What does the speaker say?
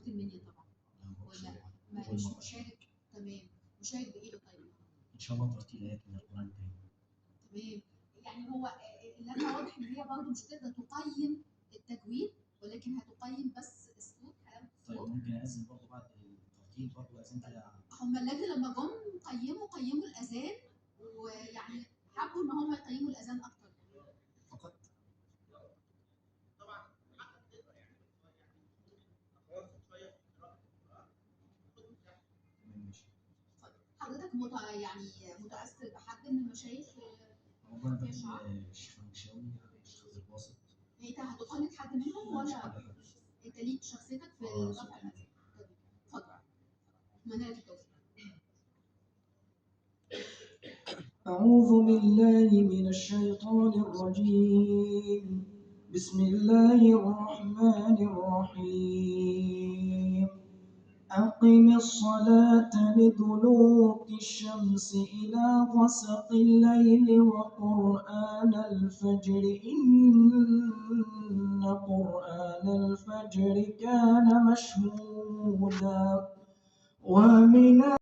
محافظة المنيا طبعا. ولا مش مشارك؟ تمام. مشارك بإيه طيب؟ إن شاء الله ترتيل آيات من القرآن الكريم. تمام. يعني هو اللي انا واضح ان هي برضه مش هتقدر تقيم التجويد، ولكن هتقيم بس الصوت، حلاوه طيب الصوت. ممكن أذن برضه بعد الترتيل برضه أذن كده. هم الذين لما جم قيموا الاذان، ويعني حبوا ان هم يقيموا الاذان اكتر فقط. حضرتك يعني متاثر بحد من المشايخ؟ هو أنا بحب الشيخ المشاوي، الشيخ عبد الباسط. انت هتقلد حد منهم ولا انت ليك شخصيتك في رفع الاذان؟ اتفضل. اتمنى لك التوفيق. أعوذ بالله من الشيطان الرجيم. بسم الله الرحمن الرحيم. أقم الصلاة لدلوك الشمس إلى غسق الليل وقرآن الفجر إن قرآن الفجر كان مشهودا. ومن